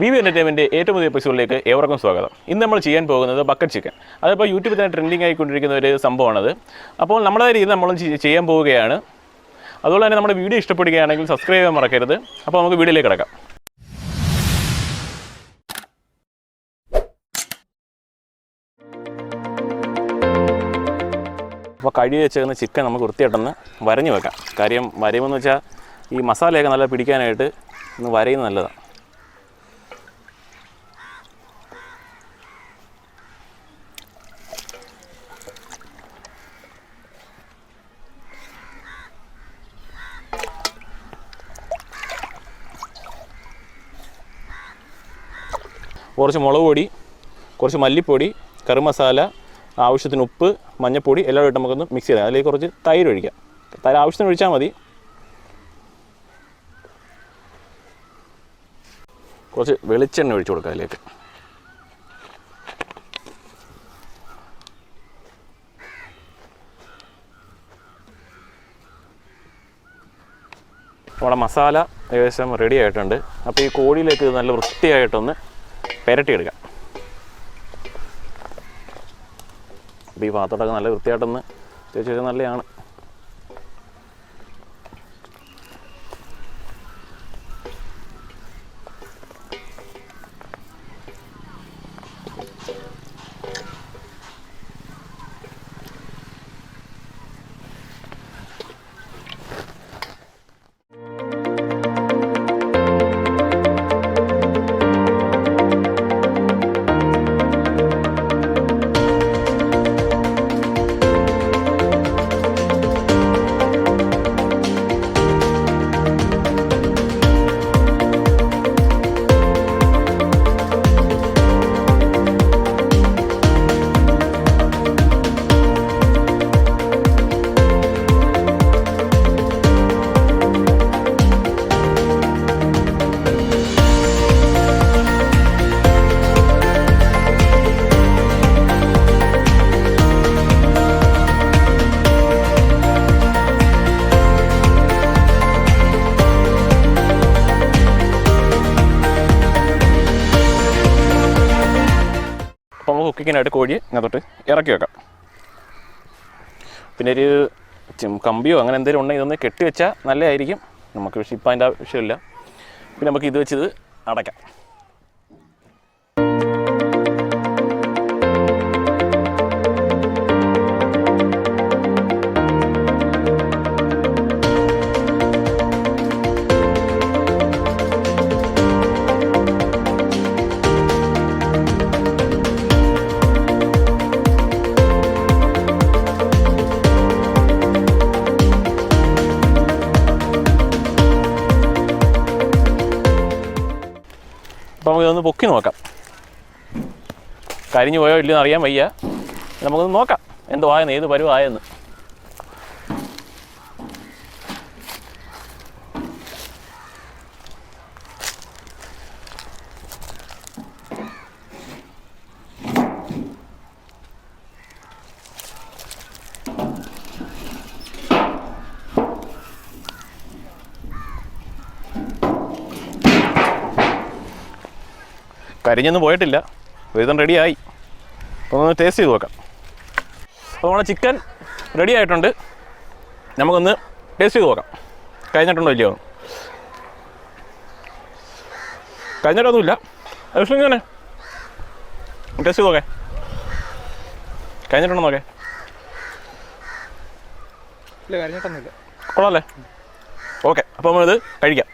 VV Entertainment ഏറ്റവും പുതിയ എപ്പിസോഡിലേക്ക് ഏവർക്കും സ്വാഗതം. ഇന്ന് നമ്മൾ ചെയ്യാൻ പോകുന്നത് ബക്കറ്റ് ചിക്കൻ. അതിപ്പോൾ യൂട്യൂബിൽ തന്നെ ട്രെൻഡിങ് ആയിക്കൊണ്ടിരിക്കുന്ന ഒരു സംഭവമാണത്. അപ്പോൾ നമ്മുടെ രീതിയിൽ നമ്മൾ ചെയ്യാൻ പോവുകയാണ്. അതുപോലെ തന്നെ നമ്മുടെ വീഡിയോ ഇഷ്ടപ്പെടുകയാണെങ്കിൽ സബ്സ്ക്രൈബ് ചെയ്യാൻ മറക്കരുത്. അപ്പോൾ നമുക്ക് വീഡിയോയിലേക്ക് കിടക്കാം. അപ്പോൾ കഴുകി വെച്ചേക്കുന്ന ചിക്കൻ നമുക്ക് വൃത്തിയായിട്ടൊന്ന് വരഞ്ഞു വെക്കാം. കാര്യം വരയുമെന്ന് വെച്ചാൽ ഈ മസാലയൊക്കെ നല്ല പിടിക്കാനായിട്ട് ഒന്ന് വരയുന്നത് നല്ലതാണ്. കുറച്ച് മുളക് പൊടി, കുറച്ച് മല്ലിപ്പൊടി, കറി മസാല, ആവശ്യത്തിന് ഉപ്പ്, മഞ്ഞൾപ്പൊടി എല്ലാം ഇട്ട് നമുക്കൊന്ന് മിക്സ് ചെയ്യാം. അതിലേക്ക് കുറച്ച് തൈര് ഒഴിക്കാം. തൈര് ആവശ്യത്തിന് ഒഴിച്ചാൽ മതി. കുറച്ച് വെളിച്ചെണ്ണ ഒഴിച്ചു കൊടുക്കാം അതിലേക്ക്. നമ്മുടെ മസാല ഏകദേശം റെഡി ആയിട്ടുണ്ട്. അപ്പോൾ ഈ കോഴിയിലേക്ക് ഇത് നല്ല വൃത്തിയായിട്ടൊന്ന് പെരട്ടിയെടുക്കാം. അപ്പോൾ ഈ പാത്രമൊക്കെ നല്ല വൃത്തിയായിട്ടൊന്ന് തേച്ച് വെച്ചാൽ നല്ലതാണ്. അപ്പോൾ നമുക്ക് കുക്കിങ്ങിനായിട്ട് കോഴി അതിനകത്തോട്ട് ഇറക്കി വെക്കാം. പിന്നെ ഒരു കമ്പിയോ അങ്ങനെ എന്തെങ്കിലും ഉണ്ടെങ്കിൽ ഇതൊന്ന് കെട്ടി വെച്ചാൽ നല്ലതായിരിക്കും. നമുക്ക് പക്ഷേ ഇപ്പം അതിൻ്റെ ആവശ്യമില്ല. പിന്നെ നമുക്ക് ഇത് വെച്ചിത് അടയ്ക്കാം. അപ്പോൾ നമുക്കിതൊന്ന് പൊക്കി നോക്കാം. കരിഞ്ഞു പോയോ ഇല്ലെന്ന് അറിയാൻ വയ്യ. നമുക്കൊന്ന് നോക്കാം എന്തോ ആയെന്ന്, ഏത് പരുവായെന്ന്. കരിഞ്ഞൊന്നും പോയിട്ടില്ല. ഒരുതം റെഡിയായി. അപ്പോൾ ഒന്ന് ടേസ്റ്റ് ചെയ്ത് നോക്കാം. അപ്പോൾ നമ്മുടെ ചിക്കൻ റെഡി ആയിട്ടുണ്ട്. നമുക്കൊന്ന് ടേസ്റ്റ് ചെയ്ത് നോക്കാം. കഴിഞ്ഞിട്ടുണ്ടോ ഇല്ലയോ? കഴിഞ്ഞിട്ടൊന്നുമില്ല. പക്ഷേ ഇങ്ങനെ ടേസ്റ്റ് ചെയ്ത് നോക്കേ. കഴിഞ്ഞിട്ടുണ്ടോ നോക്കേ? ഇല്ല, കഴിഞ്ഞിട്ടൊന്നുമില്ല. കൊള്ളാമല്ലേ? ഓക്കെ, അപ്പോൾ നമ്മളിത് കഴിക്കാം.